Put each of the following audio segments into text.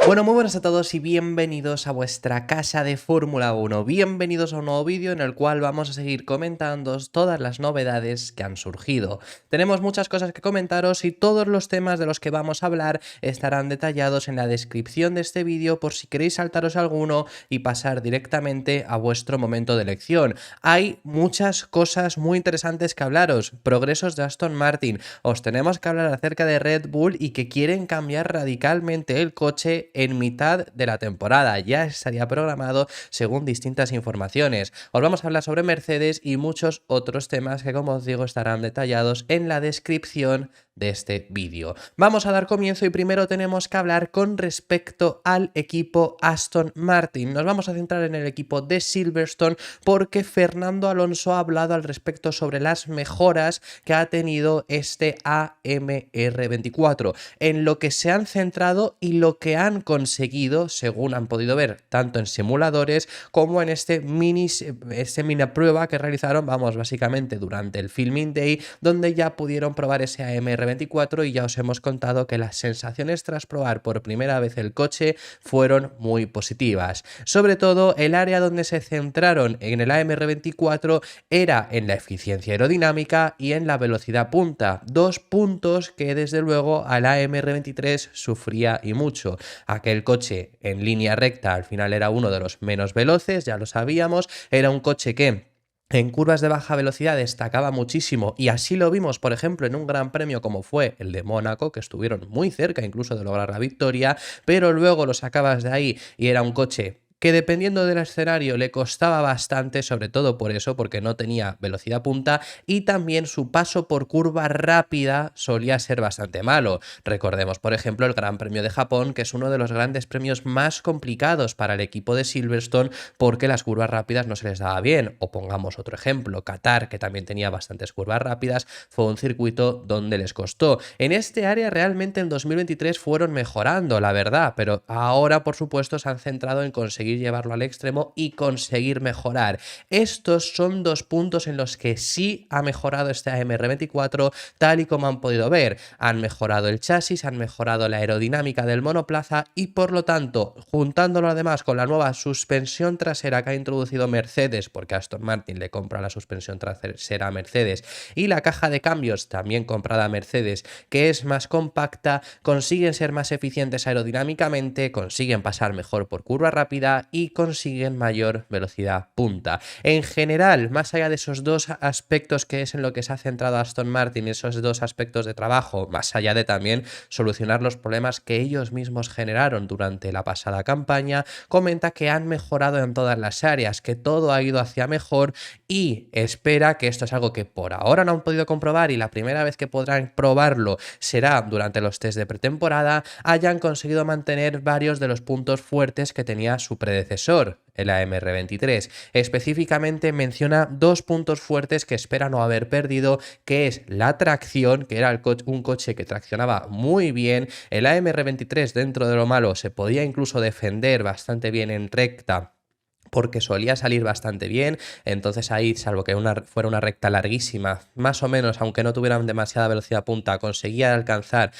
Bueno, muy buenas a todos y bienvenidos a vuestra casa de Fórmula 1. Bienvenidos a un nuevo vídeo en el cual vamos a seguir comentando todas las novedades que han surgido. Tenemos muchas cosas que comentaros y todos los temas de los que vamos a hablar estarán detallados en la descripción de este vídeo por si queréis saltaros alguno y pasar directamente a vuestro momento de elección. Hay muchas cosas muy interesantes que hablaros. Progresos de Aston Martin. Os tenemos que hablar acerca de Red Bull y que quieren cambiar radicalmente el coche en mitad de la temporada. Ya estaría programado según distintas informaciones. Os vamos a hablar sobre Mercedes y muchos otros temas que, como os digo, estarán detallados en la descripción de este vídeo. Vamos a dar comienzo y primero tenemos que hablar con respecto al equipo Aston Martin. Nos vamos a centrar en el equipo de Silverstone porque Fernando Alonso ha hablado al respecto sobre las mejoras que ha tenido este AMR24, en lo que se han centrado y lo que han conseguido, según han podido ver, tanto en simuladores como en esta mini prueba que realizaron, básicamente durante el Filming Day, donde ya pudieron probar ese AMR24 y ya os hemos contado que las sensaciones tras probar por primera vez el coche fueron muy positivas. Sobre todo, el área donde se centraron en el AMR24 era en la eficiencia aerodinámica y en la velocidad punta, dos puntos que desde luego al AMR23 sufría y mucho. Aquel coche en línea recta al final era uno de los menos veloces, ya lo sabíamos, era un coche que en curvas de baja velocidad destacaba muchísimo y así lo vimos, por ejemplo, en un gran premio como fue el de Mónaco, que estuvieron muy cerca incluso de lograr la victoria, pero luego lo sacabas de ahí y era un coche que dependiendo del escenario le costaba bastante, sobre todo por eso, porque no tenía velocidad punta y también su paso por curva rápida solía ser bastante malo. Recordemos, por ejemplo, el Gran Premio de Japón, que es uno de los grandes premios más complicados para el equipo de Silverstone porque las curvas rápidas no se les daba bien. O pongamos otro ejemplo, Qatar, que también tenía bastantes curvas rápidas, fue un circuito donde les costó. En este área realmente en 2023 fueron mejorando, la verdad, pero ahora, por supuesto, se han centrado en conseguir llevarlo al extremo y conseguir mejorar. Estos son dos puntos en los que sí ha mejorado este AMR24, tal y como han podido ver. Han mejorado el chasis, han mejorado la aerodinámica del monoplaza y por lo tanto, juntándolo además con la nueva suspensión trasera que ha introducido Mercedes, porque Aston Martin le compra la suspensión trasera a Mercedes, y la caja de cambios también comprada a Mercedes, que es más compacta, consiguen ser más eficientes aerodinámicamente, consiguen pasar mejor por curva rápida y consiguen mayor velocidad punta. En general, más allá de esos dos aspectos que es en lo que se ha centrado Aston Martin, esos dos aspectos de trabajo, más allá de también solucionar los problemas que ellos mismos generaron durante la pasada campaña, comenta que han mejorado en todas las áreas, que todo ha ido hacia mejor y espera que esto es algo que por ahora no han podido comprobar y la primera vez que podrán probarlo será durante los test de pretemporada, hayan conseguido mantener varios de los puntos fuertes que tenía su predecesor, el AMR23. Específicamente menciona dos puntos fuertes que espera no haber perdido, que es la tracción, que era un coche que traccionaba muy bien. El AMR23, dentro de lo malo, se podía incluso defender bastante bien en recta, porque solía salir bastante bien, entonces ahí, salvo que fuera una recta larguísima, más o menos, aunque no tuvieran demasiada velocidad punta, conseguía alcanzar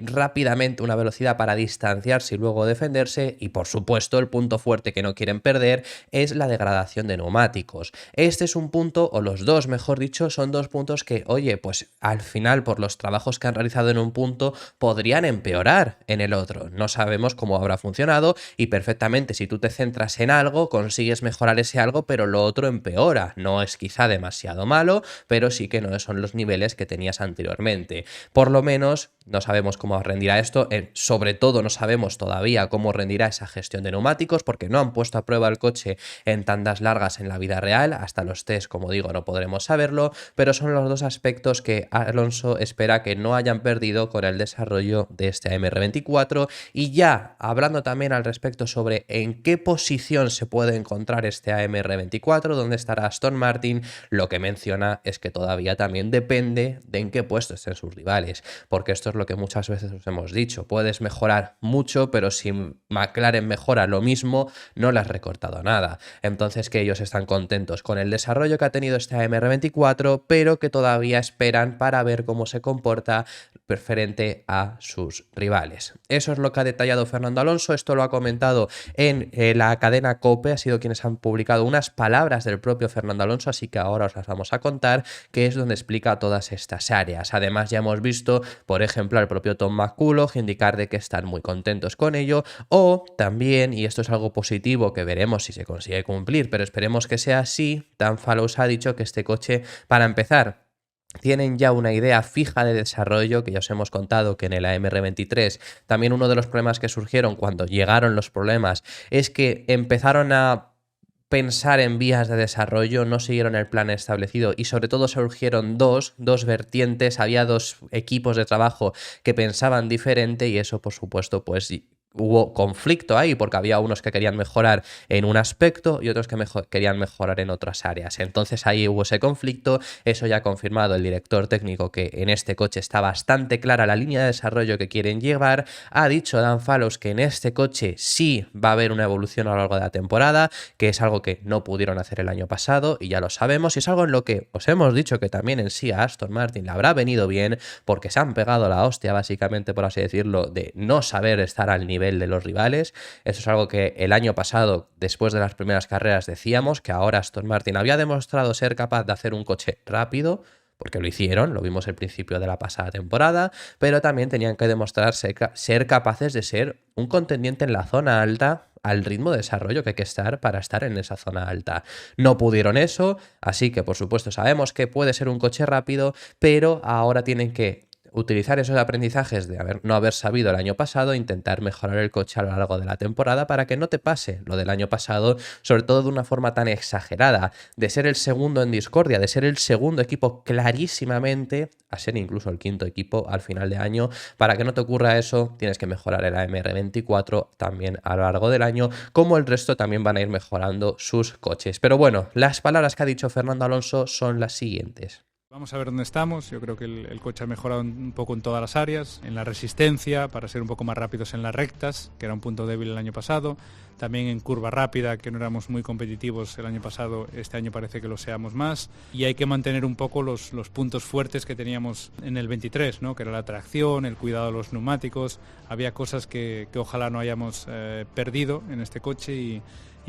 rápidamente una velocidad para distanciarse y luego defenderse. Y por supuesto el punto fuerte que no quieren perder es la degradación de neumáticos. Este es un punto, o los dos mejor dicho, son dos puntos que, oye, pues al final por los trabajos que han realizado en un punto podrían empeorar en el otro. No sabemos cómo habrá funcionado y perfectamente si tú te centras en algo consigues mejorar ese algo, pero lo otro empeora. No es quizá demasiado malo, pero sí que no son los niveles que tenías anteriormente. Por lo menos no sabemos cómo rendirá esto, sobre todo no sabemos todavía cómo rendirá esa gestión de neumáticos, porque no han puesto a prueba el coche en tandas largas en la vida real. Hasta los test, como digo, no podremos saberlo, pero son los dos aspectos que Alonso espera que no hayan perdido con el desarrollo de este AMR24. Y ya hablando también al respecto sobre en qué posición se puede encontrar este AMR24, dónde estará Aston Martin. Lo que menciona es que todavía también depende de en qué puesto estén sus rivales, porque esto es lo que muchas veces os hemos dicho, puedes mejorar mucho, pero si McLaren mejora lo mismo, no le has recortado nada. Entonces que ellos están contentos con el desarrollo que ha tenido este AMR24, pero que todavía esperan para ver cómo se comporta frente a sus rivales. Eso es lo que ha detallado Fernando Alonso, esto lo ha comentado en la cadena COPE, ha sido quienes han publicado unas palabras del propio Fernando Alonso, así que ahora os las vamos a contar, que es donde explica todas estas áreas. Además ya hemos visto, por ejemplo, al propio Tom McCulloch indicar de que están muy contentos con ello, o también, y esto es algo positivo que veremos si se consigue cumplir, pero esperemos que sea así, Dan Fallows ha dicho que este coche, para empezar, tienen ya una idea fija de desarrollo, que ya os hemos contado que en el AMR23 también uno de los problemas que surgieron cuando llegaron los problemas es que empezaron a pensar en vías de desarrollo, no siguieron el plan establecido y sobre todo surgieron dos vertientes, había dos equipos de trabajo que pensaban diferente y eso por supuesto pues hubo conflicto ahí porque había unos que querían mejorar en un aspecto y otros que querían mejorar en otras áreas. Entonces ahí hubo ese conflicto, eso ya ha confirmado el director técnico que en este coche está bastante clara la línea de desarrollo que quieren llevar. Ha dicho Dan Fallows que en este coche sí va a haber una evolución a lo largo de la temporada, que es algo que no pudieron hacer el año pasado y ya lo sabemos, y es algo en lo que os hemos dicho que también en sí a Aston Martin le habrá venido bien porque se han pegado la hostia básicamente, por así decirlo, de no saber estar al nivel de los rivales. Eso es algo que el año pasado, después de las primeras carreras, decíamos que ahora Aston Martin había demostrado ser capaz de hacer un coche rápido, porque lo hicieron, lo vimos al principio de la pasada temporada, pero también tenían que demostrar ser capaces de ser un contendiente en la zona alta al ritmo de desarrollo que hay que estar para estar en esa zona alta. No pudieron eso, así que por supuesto sabemos que puede ser un coche rápido, pero ahora tienen que utilizar esos aprendizajes de no haber sabido el año pasado e intentar mejorar el coche a lo largo de la temporada para que no te pase lo del año pasado, sobre todo de una forma tan exagerada, de ser el segundo en discordia, de ser el segundo equipo clarísimamente a ser incluso el quinto equipo al final de año. Para que no te ocurra eso, tienes que mejorar el AMR24 también a lo largo del año, como el resto también van a ir mejorando sus coches. Pero bueno, las palabras que ha dicho Fernando Alonso son las siguientes. Vamos a ver dónde estamos. Yo creo que el coche ha mejorado un poco en todas las áreas, en la resistencia, para ser un poco más rápidos en las rectas, que era un punto débil el año pasado, también en curva rápida, que no éramos muy competitivos el año pasado, este año parece que lo seamos más, y hay que mantener un poco los puntos fuertes que teníamos en el 23, ¿no? Que era la tracción, el cuidado de los neumáticos. Había cosas que ojalá no hayamos perdido en este coche y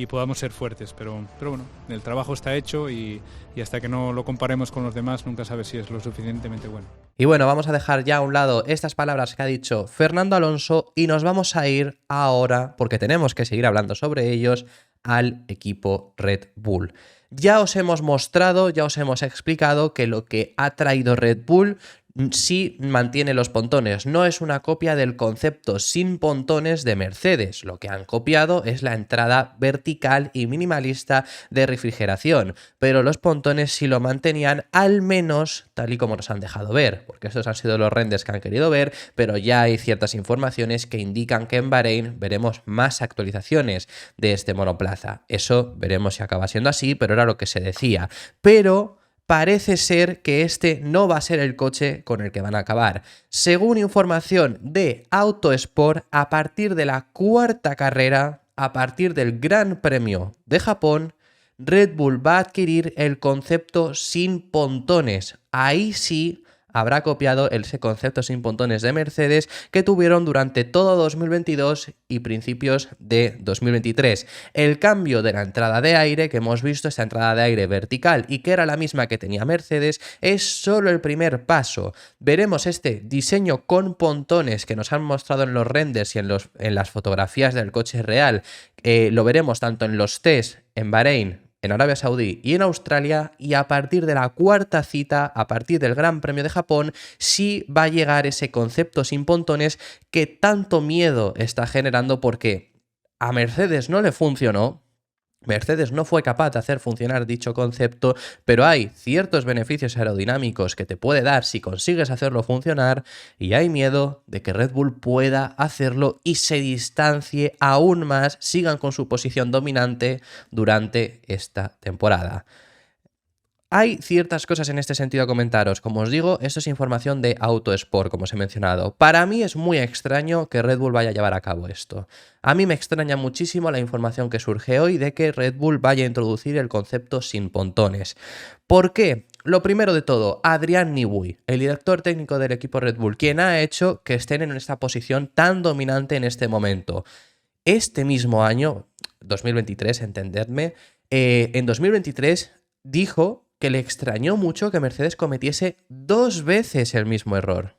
podamos ser fuertes, pero bueno, el trabajo está hecho y hasta que no lo comparemos con los demás nunca sabes si es lo suficientemente bueno. Y bueno, vamos a dejar ya a un lado estas palabras que ha dicho Fernando Alonso y nos vamos a ir ahora, porque tenemos que seguir hablando sobre ellos, al equipo Red Bull. Ya os hemos mostrado, ya os hemos explicado que lo que ha traído Red Bull sí mantiene los pontones, no es una copia del concepto sin pontones de Mercedes. Lo que han copiado es la entrada vertical y minimalista de refrigeración, pero los pontones sí lo mantenían, al menos tal y como nos han dejado ver, porque estos han sido los renders que han querido ver, pero ya hay ciertas informaciones que indican que en Bahrein veremos más actualizaciones de este monoplaza. Eso veremos si acaba siendo así, pero era lo que se decía. Pero parece ser que este no va a ser el coche con el que van a acabar. Según información de Autosport, a partir de la cuarta carrera, a partir del Gran Premio de Japón, Red Bull va a adquirir el concepto sin pontones. Ahí sí habrá copiado ese concepto sin pontones de Mercedes que tuvieron durante todo 2022 y principios de 2023. El cambio de la entrada de aire que hemos visto, esta entrada de aire vertical y que era la misma que tenía Mercedes, es solo el primer paso. Veremos este diseño con pontones que nos han mostrado en los renders y en las fotografías del coche real. Lo veremos tanto en los test en Bahrein, en Arabia Saudí y en Australia, y a partir de la cuarta cita, a partir del Gran Premio de Japón, sí va a llegar ese concepto sin pontones que tanto miedo está generando porque a Mercedes no le funcionó, Mercedes no fue capaz de hacer funcionar dicho concepto, pero hay ciertos beneficios aerodinámicos que te puede dar si consigues hacerlo funcionar y hay miedo de que Red Bull pueda hacerlo y se distancie aún más, sigan con su posición dominante durante esta temporada. Hay ciertas cosas en este sentido a comentaros. Como os digo, esto es información de Autosport, como os he mencionado. Para mí es muy extraño que Red Bull vaya a llevar a cabo esto. A mí me extraña muchísimo la información que surge hoy de que Red Bull vaya a introducir el concepto sin pontones. ¿Por qué? Lo primero de todo, Adrian Newey, el director técnico del equipo Red Bull, quien ha hecho que estén en esta posición tan dominante en este momento. Este mismo año, 2023, entendedme, en 2023 dijo que le extrañó mucho que Mercedes cometiese 2 veces el mismo error.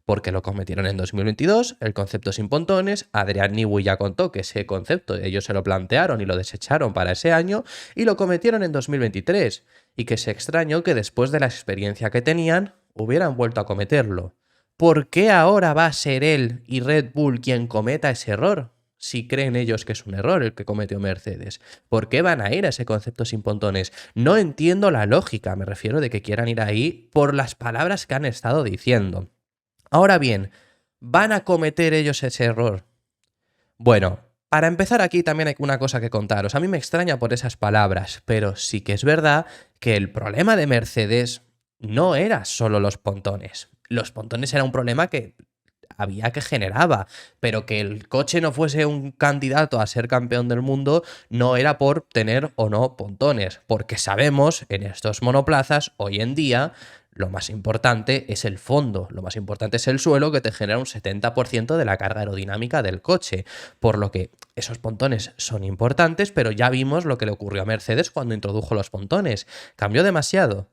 Porque lo cometieron en 2022, el concepto sin pontones, Adrian Newey ya contó que ese concepto ellos se lo plantearon y lo desecharon para ese año, y lo cometieron en 2023, y que se extrañó que después de la experiencia que tenían, hubieran vuelto a cometerlo. ¿Por qué ahora va a ser él y Red Bull quien cometa ese error? Si creen ellos que es un error el que cometió Mercedes. ¿Por qué van a ir a ese concepto sin pontones? No entiendo la lógica, me refiero de que quieran ir ahí por las palabras que han estado diciendo. Ahora bien, ¿van a cometer ellos ese error? Bueno, para empezar aquí también hay una cosa que contaros. A mí me extraña por esas palabras, pero sí que es verdad que el problema de Mercedes no era solo los pontones. Los pontones era un problema que que generaba, pero que el coche no fuese un candidato a ser campeón del mundo no era por tener o no pontones, porque sabemos en estos monoplazas hoy en día lo más importante es el fondo, lo más importante es el suelo que te genera un 70% de la carga aerodinámica del coche, por lo que esos pontones son importantes, pero ya vimos lo que le ocurrió a Mercedes cuando introdujo los pontones. ¿Cambió demasiado?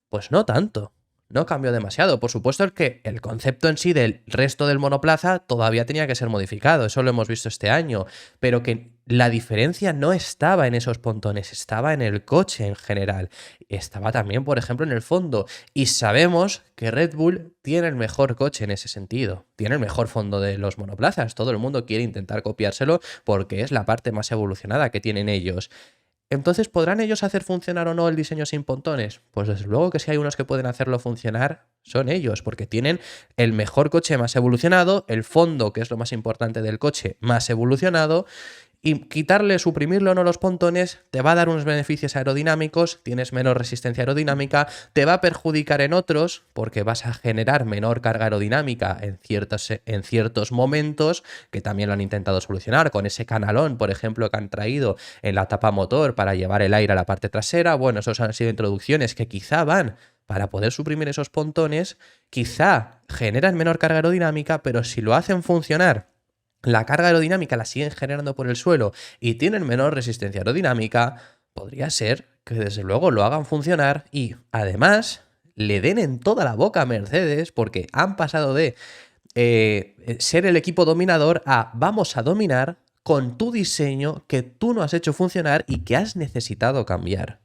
Pues no tanto. No cambió demasiado. Por supuesto que el concepto en sí del resto del monoplaza todavía tenía que ser modificado, eso lo hemos visto este año, pero que la diferencia no estaba en esos pontones, estaba en el coche en general, estaba también, por ejemplo, en el fondo, y sabemos que Red Bull tiene el mejor coche en ese sentido, tiene el mejor fondo de los monoplazas, todo el mundo quiere intentar copiárselo porque es la parte más evolucionada que tienen ellos. Entonces, ¿podrán ellos hacer funcionar o no el diseño sin pontones? Pues desde luego que si hay unos que pueden hacerlo funcionar, son ellos, porque tienen el mejor coche más evolucionado, el fondo, que es lo más importante del coche, más evolucionado, y quitarle, suprimirle o no los pontones, te va a dar unos beneficios aerodinámicos, tienes menor resistencia aerodinámica, te va a perjudicar en otros, porque vas a generar menor carga aerodinámica en ciertos momentos, que también lo han intentado solucionar con ese canalón, por ejemplo, que han traído en la tapa motor para llevar el aire a la parte trasera. Bueno, esos han sido introducciones que quizá van para poder suprimir esos pontones, quizá generan menor carga aerodinámica, pero si lo hacen funcionar, la carga aerodinámica la siguen generando por el suelo y tienen menor resistencia aerodinámica, podría ser que desde luego lo hagan funcionar y además le den en toda la boca a Mercedes porque han pasado de ser el equipo dominador a vamos a dominar con tu diseño que tú no has hecho funcionar y que has necesitado cambiar.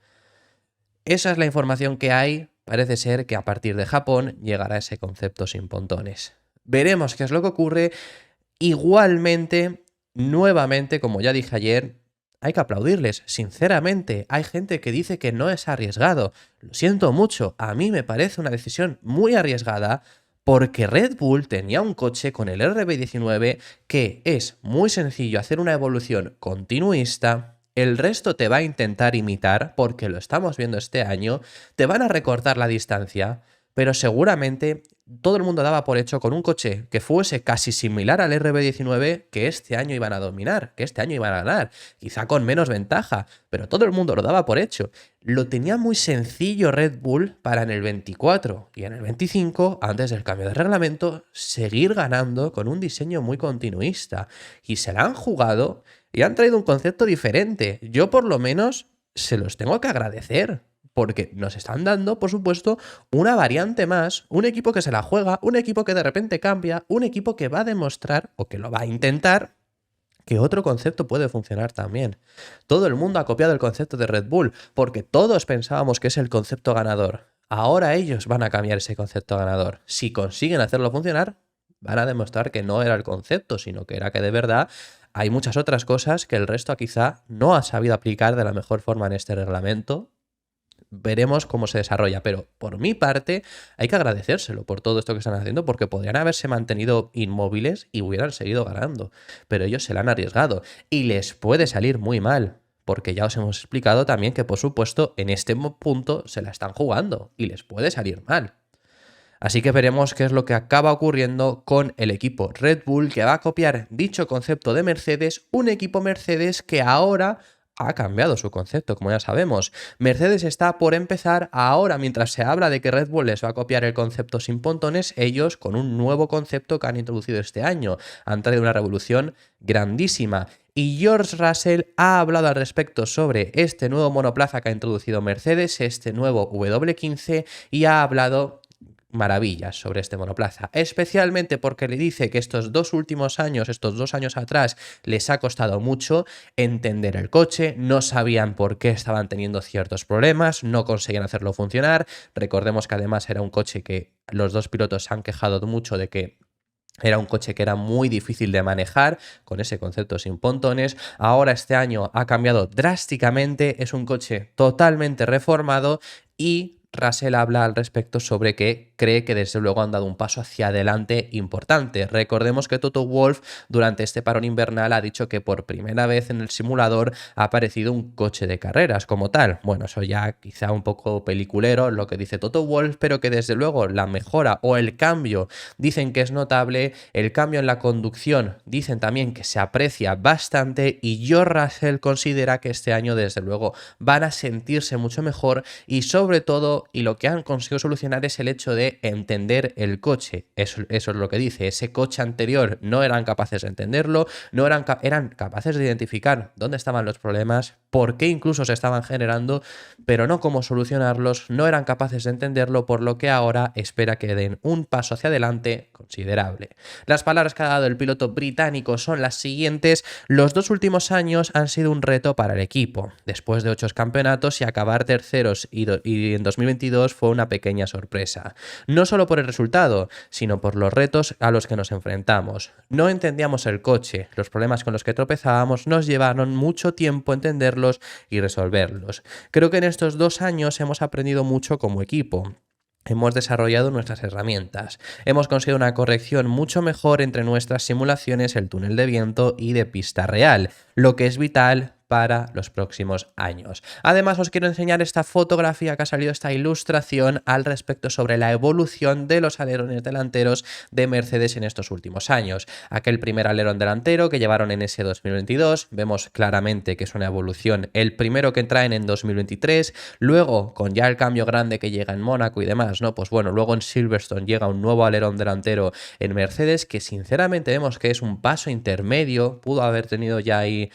Esa es la información que hay. Parece ser que a partir de Japón llegará ese concepto sin pontones. Veremos qué es lo que ocurre. Igualmente, nuevamente, como ya dije ayer, hay que aplaudirles, sinceramente. Hay gente que dice que no es arriesgado. Lo siento mucho, a mí me parece una decisión muy arriesgada porque Red Bull tenía un coche con el RB19 que es muy sencillo hacer una evolución continuista. El resto te va a intentar imitar, porque lo estamos viendo este año, te van a recortar la distancia, pero seguramente todo el mundo daba por hecho con un coche que fuese casi similar al RB19 que este año iban a dominar, que este año iban a ganar, quizá con menos ventaja, pero todo el mundo lo daba por hecho. Lo tenía muy sencillo Red Bull para en el 24 y en el 25, antes del cambio de reglamento, seguir ganando con un diseño muy continuista. Y se la han jugado y han traído un concepto diferente. Yo por lo menos se los tengo que agradecer. Porque nos están dando, por supuesto, una variante más, un equipo que se la juega, un equipo que de repente cambia, un equipo que va a demostrar, o que lo va a intentar, que otro concepto puede funcionar también. Todo el mundo ha copiado el concepto de Red Bull, porque todos pensábamos que es el concepto ganador. Ahora ellos van a cambiar ese concepto ganador. Si consiguen hacerlo funcionar, van a demostrar que no era el concepto, sino que era que de verdad hay muchas otras cosas que el resto quizá no ha sabido aplicar de la mejor forma en este reglamento. Veremos cómo se desarrolla, pero por mi parte hay que agradecérselo por todo esto que están haciendo, porque podrían haberse mantenido inmóviles y hubieran seguido ganando, pero ellos se la han arriesgado y les puede salir muy mal, porque ya os hemos explicado también que por supuesto en este punto se la están jugando y les puede salir mal. Así que veremos qué es lo que acaba ocurriendo con el equipo Red Bull, que va a copiar dicho concepto de Mercedes, un equipo Mercedes que ahora ha cambiado su concepto, como ya sabemos. Mercedes está por empezar ahora, mientras se habla de que Red Bull les va a copiar el concepto sin pontones, ellos con un nuevo concepto que han introducido este año. Han traído una revolución grandísima. Y George Russell ha hablado al respecto sobre este nuevo monoplaza que ha introducido Mercedes, este nuevo W15, y ha hablado maravillas sobre este monoplaza, especialmente porque le dice que estos 2 últimos años, estos 2 años atrás, les ha costado mucho entender el coche, no sabían por qué estaban teniendo ciertos problemas, no conseguían hacerlo funcionar. Recordemos que además era un coche que los dos pilotos se han quejado mucho de que era un coche que era muy difícil de manejar, con ese concepto sin pontones. Ahora este año ha cambiado drásticamente, es un coche totalmente reformado y Russell habla al respecto sobre que cree que desde luego han dado un paso hacia adelante importante. Recordemos que Toto Wolff durante este parón invernal ha dicho que por primera vez en el simulador ha aparecido un coche de carreras como tal. Bueno, eso ya quizá un poco peliculero lo que dice Toto Wolff, pero que desde luego la mejora o el cambio dicen que es notable, el cambio en la conducción dicen también que se aprecia bastante y George Russell considera que este año desde luego van a sentirse mucho mejor y sobre todo y lo que han conseguido solucionar es el hecho de entender el coche. Eso es lo que dice. Ese coche anterior no eran capaces de entenderlo, no eran capaces de identificar dónde estaban los problemas, por qué incluso se estaban generando, pero no cómo solucionarlos, no eran capaces de entenderlo, por lo que ahora espera que den un paso hacia adelante considerable. Las palabras que ha dado el piloto británico son las siguientes: los 2 últimos años han sido un reto para el equipo. Después de 8 campeonatos y acabar terceros y en 2022 fue una pequeña sorpresa. No solo por el resultado, sino por los retos a los que nos enfrentamos. No entendíamos el coche, los problemas con los que tropezábamos nos llevaron mucho tiempo entenderlos y resolverlos. Creo que en estos 2 años hemos aprendido mucho como equipo. Hemos desarrollado nuestras herramientas. Hemos conseguido una corrección mucho mejor entre nuestras simulaciones, el túnel de viento y de pista real, lo que es vital para los próximos años. Además, os quiero enseñar esta fotografía que ha salido, esta ilustración al respecto sobre la evolución de los alerones delanteros de Mercedes en estos últimos años. Aquel primer alerón delantero que llevaron en ese 2022, vemos claramente que es una evolución. El primero que traen en 2023, luego con ya el cambio grande que llega en Mónaco y demás, ¿no? Pues bueno, luego en Silverstone llega un nuevo alerón delantero en Mercedes que sinceramente vemos que es un paso intermedio, pudo haber tenido ya ahí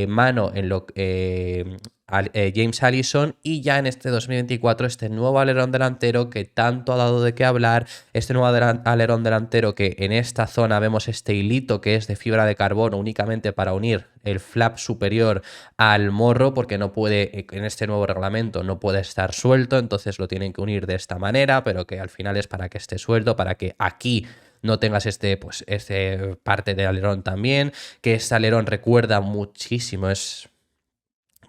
mano en lo James Allison, y ya en este 2024 este nuevo alerón delantero que tanto ha dado de qué hablar, este nuevo alerón delantero que en esta zona vemos este hilito que es de fibra de carbono únicamente para unir el flap superior al morro, porque no puede, en este nuevo reglamento no puede estar suelto, entonces lo tienen que unir de esta manera, pero que al final es para que esté suelto, para que aquí no tengas este parte del alerón también, que este alerón recuerda muchísimo, es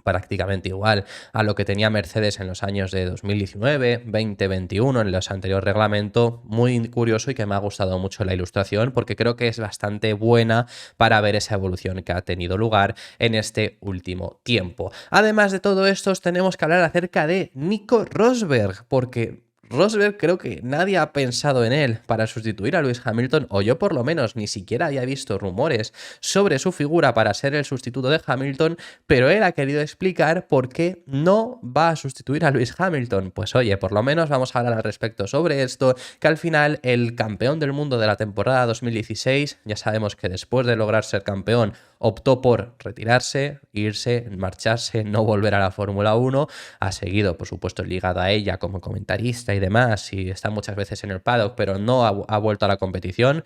prácticamente igual a lo que tenía Mercedes en los años de 2019, 2021, en los anteriores reglamentos. Muy curioso y que me ha gustado mucho la ilustración porque creo que es bastante buena para ver esa evolución que ha tenido lugar en este último tiempo. Además de todo esto, tenemos que hablar acerca de Nico Rosberg, porque Rosberg creo que nadie ha pensado en él para sustituir a Lewis Hamilton, o yo por lo menos ni siquiera había visto rumores sobre su figura para ser el sustituto de Hamilton, pero él ha querido explicar por qué no va a sustituir a Lewis Hamilton. Pues oye, por lo menos vamos a hablar al respecto sobre esto, que al final el campeón del mundo de la temporada 2016, ya sabemos que después de lograr ser campeón, optó por retirarse, irse, marcharse, no volver a la Fórmula 1, ha seguido, por supuesto, ligado a ella como comentarista y demás, y está muchas veces en el paddock, pero no ha vuelto a la competición.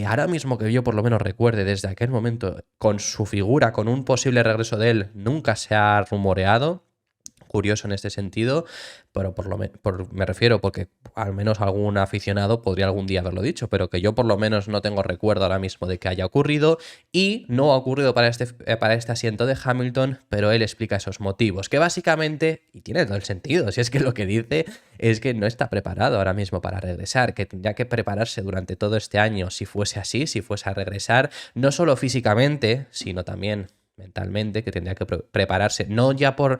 Ahora mismo que yo por lo menos recuerde desde aquel momento, con su figura, con un posible regreso de él, nunca se ha rumoreado. curioso en este sentido, pero me refiero porque al menos algún aficionado podría algún día haberlo dicho, pero que yo por lo menos no tengo recuerdo ahora mismo de que haya ocurrido, y no ha ocurrido para este asiento de Hamilton, pero él explica esos motivos, que básicamente, y tiene todo el sentido, si es que lo que dice es que no está preparado ahora mismo para regresar, que tendría que prepararse durante todo este año si fuese así, si fuese a regresar, no solo físicamente, sino también mentalmente, que tendría que prepararse, no ya por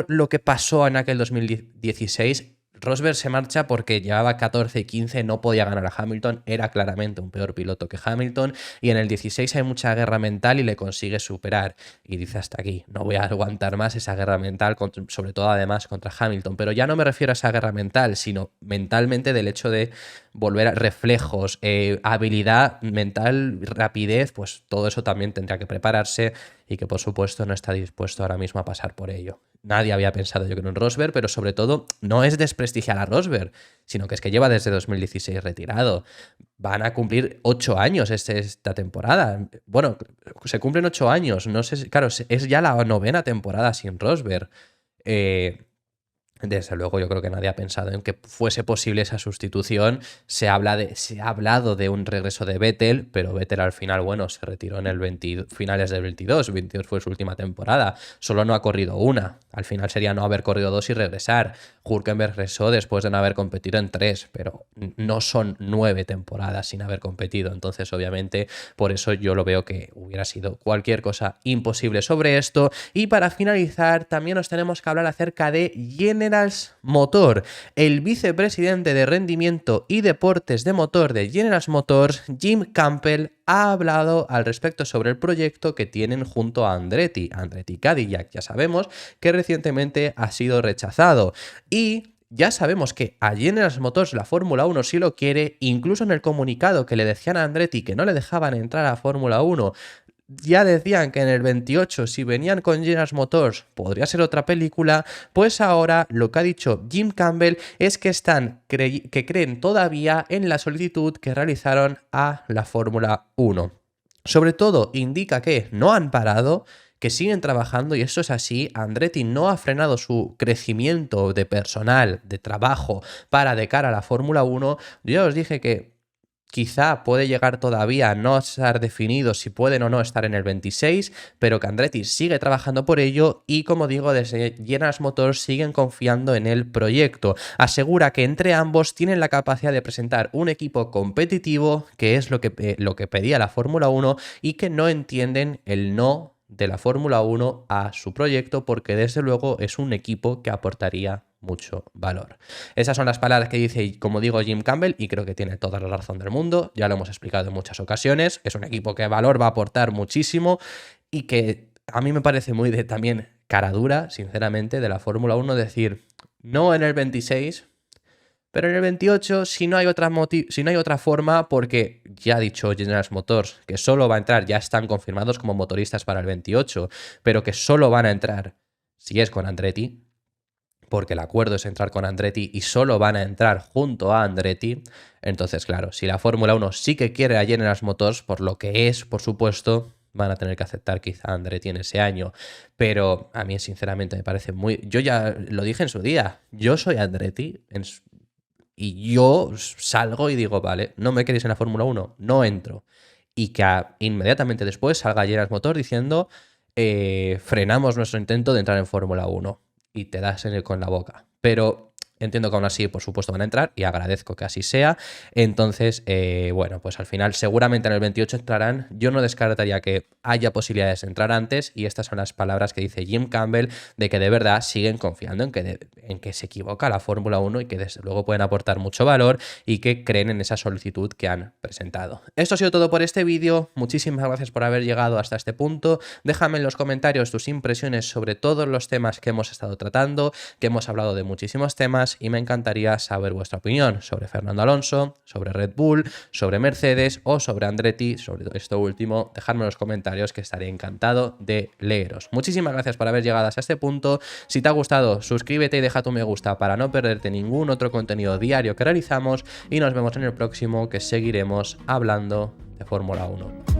lo que pasó en aquel 2016. Rosberg se marcha porque llevaba 14 y 15, no podía ganar a Hamilton, era claramente un peor piloto que Hamilton, y en el 16 hay mucha guerra mental y le consigue superar, y dice hasta aquí, no voy a aguantar más esa guerra mental, sobre todo además contra Hamilton, pero ya no me refiero a esa guerra mental, sino mentalmente del hecho de volver a reflejos, habilidad mental, rapidez, pues todo eso también tendría que prepararse, y que por supuesto no está dispuesto ahora mismo a pasar por ello. Nadie había pensado yo creo en Rosberg, pero sobre todo no es desprestigiar a Rosberg, sino que es que lleva desde 2016 retirado. Van a cumplir 8 años esta temporada. Bueno, se cumplen 8 años, no sé, claro, es ya la 9ª temporada sin Rosberg. Desde luego yo creo que nadie ha pensado en que fuese posible esa sustitución. Se ha hablado de un regreso de Vettel, pero Vettel al final, bueno, se retiró en el finales del 22 fue su última temporada. Solo no ha corrido una. Al final sería no haber corrido 2 y regresar. Hülkenberg regresó después de no haber competido en 3, pero no son 9 temporadas sin haber competido. Entonces, obviamente, por eso yo lo veo que hubiera sido cualquier cosa imposible sobre esto. Y para finalizar, también nos tenemos que hablar acerca de General Motors. El vicepresidente de rendimiento y deportes de motor de General Motors, Jim Campbell, ha hablado al respecto sobre el proyecto que tienen junto a Andretti Cadillac. Ya sabemos que recientemente ha sido rechazado, y ya sabemos que a General Motors la Fórmula 1 sí lo quiere. Incluso en el comunicado que le decían a Andretti que no le dejaban entrar a Fórmula 1, ya decían que en el 28, si venían con General Motors, podría ser otra película. Pues ahora lo que ha dicho Jim Campbell es que creen todavía en la solicitud que realizaron a la Fórmula 1. Sobre todo indica que no han parado, que siguen trabajando, y eso es así. Andretti no ha frenado su crecimiento de personal, de trabajo, de cara a la Fórmula 1. Yo os dije que quizá puede llegar todavía a no estar definido si pueden o no estar en el 26, pero que Andretti sigue trabajando por ello, y como digo, desde General Motors siguen confiando en el proyecto. Asegura que entre ambos tienen la capacidad de presentar un equipo competitivo, que es lo que pedía la Fórmula 1, y que no entienden el no de la Fórmula 1 a su proyecto, porque desde luego es un equipo que aportaría mucho valor. Esas son las palabras que dice, como digo, Jim Campbell, y creo que tiene toda la razón del mundo. Ya lo hemos explicado en muchas ocasiones. Es un equipo que valor va a aportar muchísimo, y que a mí me parece muy de también cara dura, sinceramente, de la Fórmula 1 decir no en el 26, pero en el 28, si no hay otra forma, porque ya ha dicho General Motors que solo va a entrar, ya están confirmados como motoristas para el 28, pero que solo van a entrar si es con Andretti, porque el acuerdo es entrar con Andretti y solo van a entrar junto a Andretti. Entonces, claro, si la Fórmula 1 sí que quiere a General Motors, por lo que es, por supuesto, van a tener que aceptar quizá a Andretti en ese año. Pero a mí, sinceramente, me parece muy... Yo ya lo dije en su día, yo soy Andretti, y yo salgo y digo, vale, no me queréis en la Fórmula 1, no entro. Y que inmediatamente después salga General Motors diciendo, frenamos nuestro intento de entrar en Fórmula 1. Y te das con la boca. Pero entiendo que aún así, por supuesto, van a entrar, y agradezco que así sea. Entonces, bueno, pues al final seguramente en el 28 entrarán. Yo no descartaría que haya posibilidades de entrar antes, y estas son las palabras que dice Jim Campbell, de que de verdad siguen confiando en que se equivoca la Fórmula 1, y que desde luego pueden aportar mucho valor, y que creen en esa solicitud que han presentado. Esto ha sido todo por este vídeo. Muchísimas gracias por haber llegado hasta este punto. Déjame en los comentarios tus impresiones sobre todos los temas que hemos estado tratando, que hemos hablado de muchísimos temas, y me encantaría saber vuestra opinión sobre Fernando Alonso, sobre Red Bull, sobre Mercedes o sobre Andretti. Sobre esto último, dejadme en los comentarios, que estaré encantado de leeros. Muchísimas gracias por haber llegado hasta este punto. Si te ha gustado, suscríbete y deja tu me gusta para no perderte ningún otro contenido diario que realizamos, y nos vemos en el próximo, que seguiremos hablando de Fórmula 1.